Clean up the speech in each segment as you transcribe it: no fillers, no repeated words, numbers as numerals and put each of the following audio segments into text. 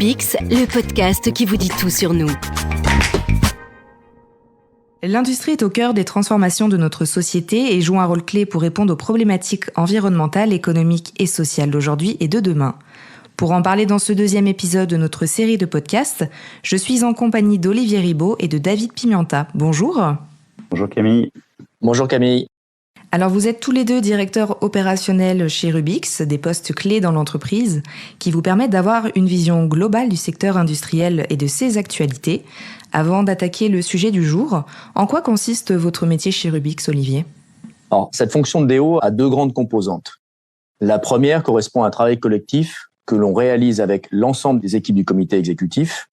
Rubix, le podcast qui vous dit tout sur nous. L'industrie est au cœur des transformations de notre société et joue un rôle clé pour répondre aux problématiques environnementales, économiques et sociales d'aujourd'hui et de demain. Pour en parler dans ce deuxième épisode de notre série de podcasts, je suis en compagnie d'Olivier Ribaud et de David Pimienta. Bonjour. Bonjour Camille. Bonjour Camille. Alors vous êtes tous les deux directeurs opérationnels chez Rubix, des postes clés dans l'entreprise qui vous permettent d'avoir une vision globale du secteur industriel et de ses actualités. Avant d'attaquer le sujet du jour, en quoi consiste votre métier chez Rubix, Olivier ? Alors, cette fonction de DO a deux grandes composantes. La première correspond à un travail collectif que l'on réalise avec l'ensemble des équipes du comité exécutif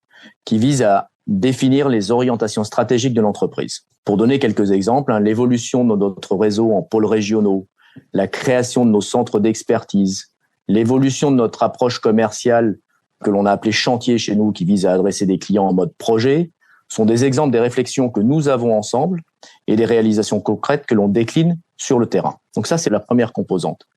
qui vise à définir les orientations stratégiques de l'entreprise. Pour donner quelques exemples, l'évolution de notre réseau en pôles régionaux, la création de nos centres d'expertise, l'évolution de notre approche commerciale que l'on a appelée chantier chez nous, qui vise à adresser des clients en mode projet, sont des exemples des réflexions que nous avons ensemble et des réalisations concrètes que l'on décline sur le terrain. Donc ça, c'est la première composante.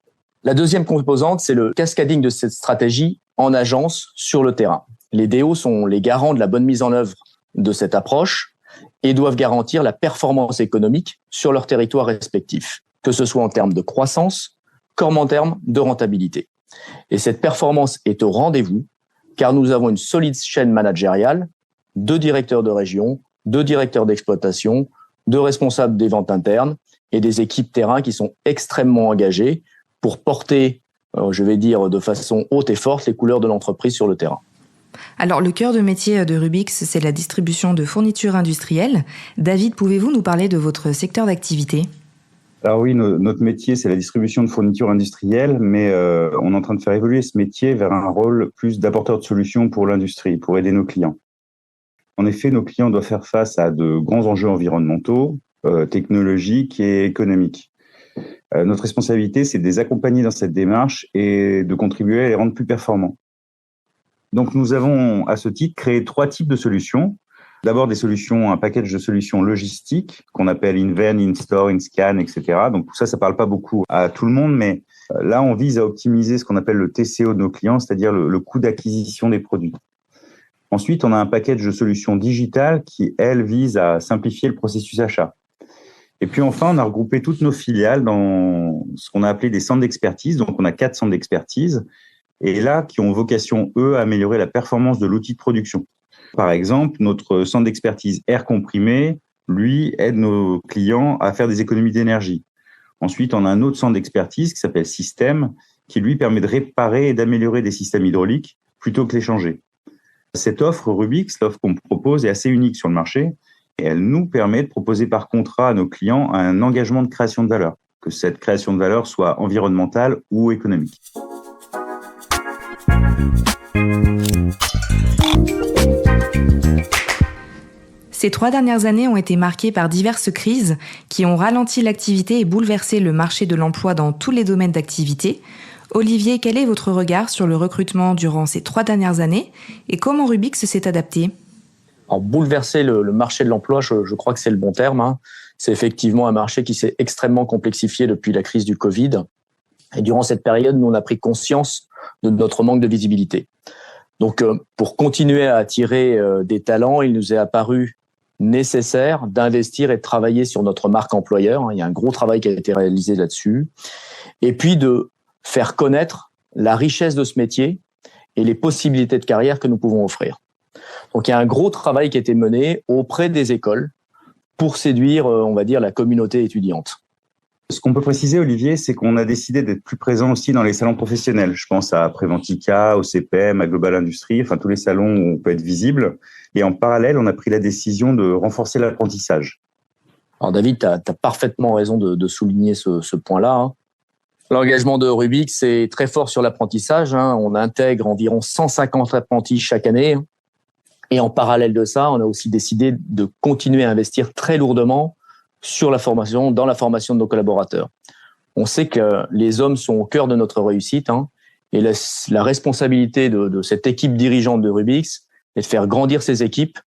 La deuxième composante, c'est le cascading de cette stratégie en agence sur le terrain. Les DO sont les garants de la bonne mise en œuvre de cette approche et doivent garantir la performance économique sur leur territoire respectif, que ce soit en termes de croissance comme en termes de rentabilité. Et cette performance est au rendez-vous car nous avons une solide chaîne managériale, 2 directeurs de région, 2 directeurs d'exploitation, 2 responsables des ventes internes et des équipes terrain qui sont extrêmement engagées pour porter, je vais dire de façon haute et forte, les couleurs de l'entreprise sur le terrain. Alors, le cœur de métier de Rubix, c'est la distribution de fournitures industrielles. David, pouvez-vous nous parler de votre secteur d'activité ? Alors oui, notre métier, c'est la distribution de fournitures industrielles, mais on est en train de faire évoluer ce métier vers un rôle plus d'apporteur de solutions pour l'industrie, pour aider nos clients. En effet, nos clients doivent faire face à de grands enjeux environnementaux, technologiques et économiques. Notre responsabilité, c'est de les accompagner dans cette démarche et de contribuer à les rendre plus performants. Donc, nous avons, à ce titre, créé 3 types de solutions. D'abord, un package de solutions logistiques qu'on appelle InVen, InStore, InScan, etc. Donc, tout ça, ça parle pas beaucoup à tout le monde, mais là, on vise à optimiser ce qu'on appelle le TCO de nos clients, c'est-à-dire le coût d'acquisition des produits. Ensuite, on a un package de solutions digitales qui, elles, visent à simplifier le processus achat. Et puis enfin, on a regroupé toutes nos filiales dans ce qu'on a appelé des centres d'expertise. Donc, on a 4 centres d'expertise et là, qui ont vocation, eux, à améliorer la performance de l'outil de production. Par exemple, notre centre d'expertise air comprimé, lui, aide nos clients à faire des économies d'énergie. Ensuite, on a un autre centre d'expertise qui s'appelle Système, qui lui permet de réparer et d'améliorer des systèmes hydrauliques plutôt que les changer. Cette offre Rubix, l'offre qu'on propose, est assez unique sur le marché et elle nous permet de proposer par contrat à nos clients un engagement de création de valeur, que cette création de valeur soit environnementale ou économique. Ces 3 dernières années ont été marquées par diverses crises qui ont ralenti l'activité et bouleversé le marché de l'emploi dans tous les domaines d'activité. Olivier, quel est votre regard sur le recrutement durant ces 3 dernières années et comment Rubix s'est adapté ? Alors, bouleverser le marché de l'emploi, je crois que c'est le bon terme. C'est effectivement un marché qui s'est extrêmement complexifié depuis la crise du Covid. Et durant cette période, nous, on a pris conscience de notre manque de visibilité. Donc, pour continuer à attirer des talents, il nous est apparu nécessaire d'investir et de travailler sur notre marque employeur. Il y a un gros travail qui a été réalisé là-dessus. Et puis, de faire connaître la richesse de ce métier et les possibilités de carrière que nous pouvons offrir. Donc, il y a un gros travail qui a été mené auprès des écoles pour séduire, on va dire, la communauté étudiante. Ce qu'on peut préciser, Olivier, c'est qu'on a décidé d'être plus présent aussi dans les salons professionnels. Je pense à Préventica, au CPM, à Global Industrie, enfin tous les salons où on peut être visible. Et en parallèle, on a pris la décision de renforcer l'apprentissage. Alors David, tu as parfaitement raison de souligner ce point-là. L'engagement de Rubix est très fort sur l'apprentissage. On intègre environ 150 apprentis chaque année. Et en parallèle de ça, on a aussi décidé de continuer à investir très lourdement sur la formation, dans la formation de nos collaborateurs. On sait que les hommes sont au cœur de notre réussite, et la responsabilité de cette équipe dirigeante de Rubix est de faire grandir ces équipes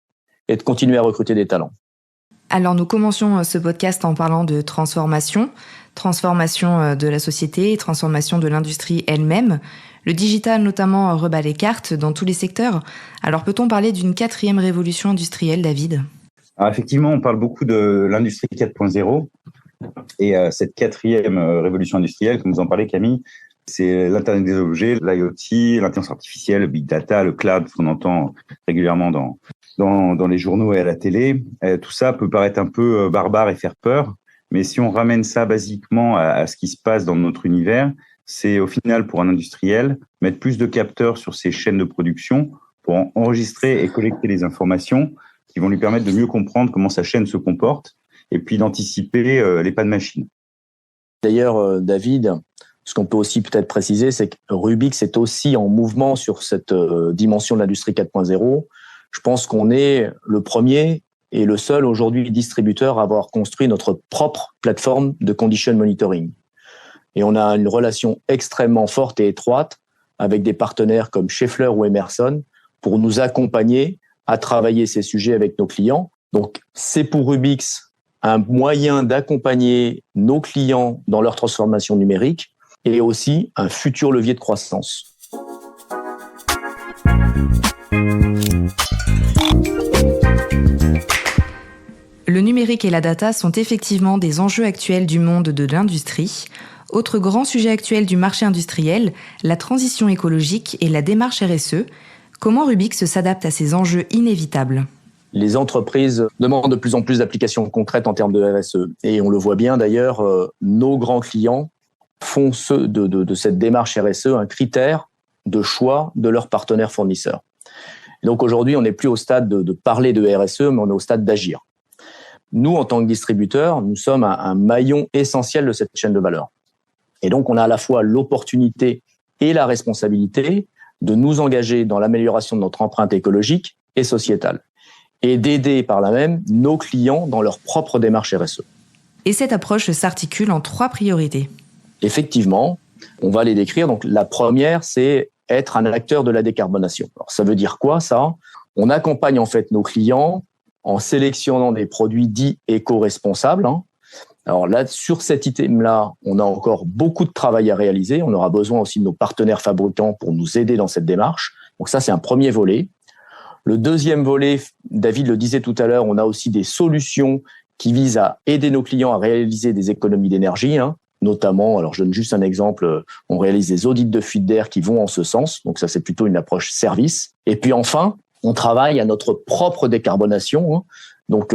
et de continuer à recruter des talents. Alors nous commencions ce podcast en parlant de transformation de la société, transformation de l'industrie elle-même. Le digital notamment rebat les cartes dans tous les secteurs. Alors peut-on parler d'une 4e révolution industrielle, David ? Alors effectivement, on parle beaucoup de l'industrie 4.0 et cette 4e révolution industrielle, comme vous en parlez Camille, c'est l'Internet des objets, l'IoT, l'intelligence artificielle, le big data, le cloud, qu'on entend régulièrement dans les journaux et à la télé. Tout ça peut paraître un peu barbare et faire peur, mais si on ramène ça basiquement à ce qui se passe dans notre univers, c'est au final pour un industriel mettre plus de capteurs sur ses chaînes de production pour enregistrer et collecter les informations qui vont lui permettre de mieux comprendre comment sa chaîne se comporte et puis d'anticiper les pannes de machine. D'ailleurs, David, ce qu'on peut aussi peut-être préciser, c'est que Rubix est aussi en mouvement sur cette dimension de l'industrie 4.0. Je pense qu'on est le premier et le seul aujourd'hui distributeur à avoir construit notre propre plateforme de condition monitoring. Et on a une relation extrêmement forte et étroite avec des partenaires comme Schaeffler ou Emerson pour nous accompagner à travailler ces sujets avec nos clients. Donc, c'est pour Rubix un moyen d'accompagner nos clients dans leur transformation numérique et aussi un futur levier de croissance. Le numérique et la data sont effectivement des enjeux actuels du monde de l'industrie. Autre grand sujet actuel du marché industriel, la transition écologique et la démarche RSE. Comment Rubix s'adapte à ces enjeux inévitables ? Les entreprises demandent de plus en plus d'applications concrètes en termes de RSE. Et on le voit bien d'ailleurs, nos grands clients font de cette démarche RSE un critère de choix de leurs partenaires fournisseurs. Et donc aujourd'hui, on n'est plus au stade de parler de RSE, mais on est au stade d'agir. Nous, en tant que distributeurs, nous sommes un maillon essentiel de cette chaîne de valeur. Et donc, on a à la fois l'opportunité et la responsabilité de nous engager dans l'amélioration de notre empreinte écologique et sociétale et d'aider par là même nos clients dans leur propre démarche RSE. Et cette approche s'articule en 3 priorités. Effectivement, on va les décrire. Donc, la première, c'est être un acteur de la décarbonation. Alors, ça veut dire quoi, ça ? On accompagne en fait nos clients en sélectionnant des produits dits éco-responsables. Alors là, sur cet item-là, on a encore beaucoup de travail à réaliser. On aura besoin aussi de nos partenaires fabricants pour nous aider dans cette démarche. Donc ça, c'est un premier volet. Le deuxième volet, David le disait tout à l'heure, on a aussi des solutions qui visent à aider nos clients à réaliser des économies d'énergie, notamment, alors je donne juste un exemple, on réalise des audits de fuite d'air qui vont en ce sens. Donc ça, c'est plutôt une approche service. Et puis enfin, on travaille à notre propre décarbonation. Donc,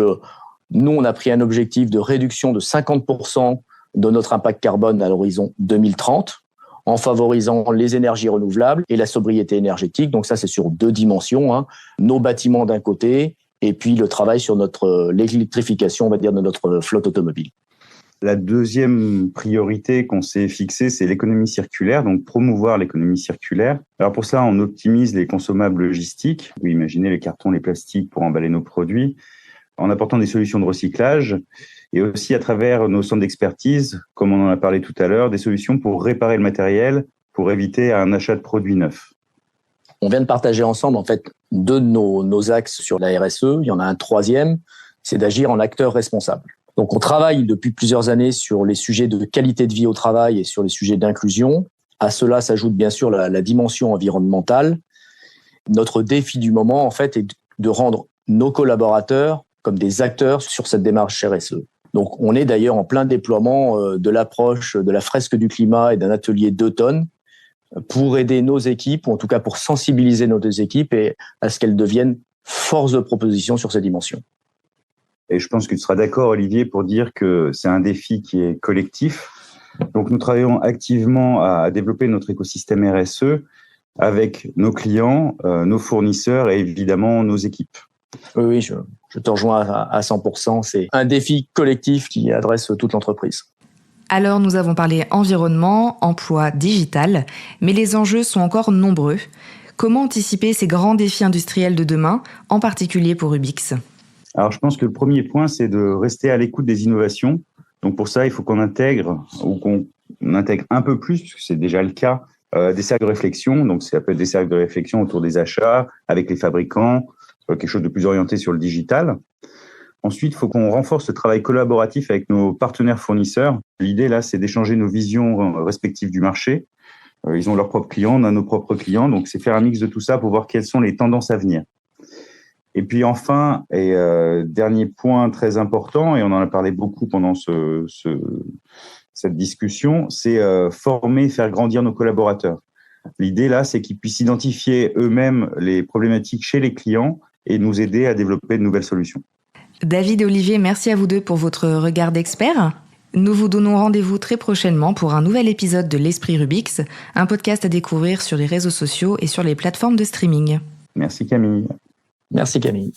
nous, on a pris un objectif de réduction de 50% de notre impact carbone à l'horizon 2030 en favorisant les énergies renouvelables et la sobriété énergétique. Donc ça, c'est sur 2 dimensions. Nos bâtiments d'un côté et puis le travail sur l'électrification, on va dire, de notre flotte automobile. La deuxième priorité qu'on s'est fixée, c'est l'économie circulaire, donc promouvoir l'économie circulaire. Alors pour ça, on optimise les consommables logistiques. Vous imaginez les cartons, les plastiques pour emballer nos produits, en apportant des solutions de recyclage et aussi à travers nos centres d'expertise, comme on en a parlé tout à l'heure, des solutions pour réparer le matériel, pour éviter un achat de produits neufs. On vient de partager ensemble en fait 2 de nos axes sur la RSE. Il y en a un 3e, c'est d'agir en acteur responsable. Donc, on travaille depuis plusieurs années sur les sujets de qualité de vie au travail et sur les sujets d'inclusion. À cela s'ajoute bien sûr la dimension environnementale. Notre défi du moment, en fait, est de rendre nos collaborateurs comme des acteurs sur cette démarche RSE. Donc, on est d'ailleurs en plein déploiement de l'approche de la fresque du climat et d'un atelier d'automne pour aider nos équipes, ou en tout cas pour sensibiliser nos 2 équipes et à ce qu'elles deviennent force de proposition sur ces dimensions. Et je pense que tu seras d'accord, Olivier, pour dire que c'est un défi qui est collectif. Donc, nous travaillons activement à développer notre écosystème RSE avec nos clients, nos fournisseurs et évidemment nos équipes. Oui, je te rejoins à 100%. C'est un défi collectif qui adresse toute l'entreprise. Alors, nous avons parlé environnement, emploi, digital, mais les enjeux sont encore nombreux. Comment anticiper ces grands défis industriels de demain, en particulier pour Rubix ? Alors, je pense que le premier point, c'est de rester à l'écoute des innovations. Donc, pour ça, il faut qu'on intègre un peu plus, puisque c'est déjà le cas, des cercles de réflexion. Donc, ça peut être des cercles de réflexion autour des achats, avec les fabricants, quelque chose de plus orienté sur le digital. Ensuite, il faut qu'on renforce le travail collaboratif avec nos partenaires fournisseurs. L'idée, là, c'est d'échanger nos visions respectives du marché, Ils ont leurs propres clients, on a nos propres clients. Donc, c'est faire un mix de tout ça pour voir quelles sont les tendances à venir. Et puis enfin, dernier point très important, et on en a parlé beaucoup pendant cette discussion, c'est former, faire grandir nos collaborateurs. L'idée là, c'est qu'ils puissent identifier eux-mêmes les problématiques chez les clients et nous aider à développer de nouvelles solutions. David et Olivier, merci à vous deux pour votre regard d'expert. Nous vous donnons rendez-vous très prochainement pour un nouvel épisode de l'Esprit Rubix, un podcast à découvrir sur les réseaux sociaux et sur les plateformes de streaming. Merci Camille. Merci Camille.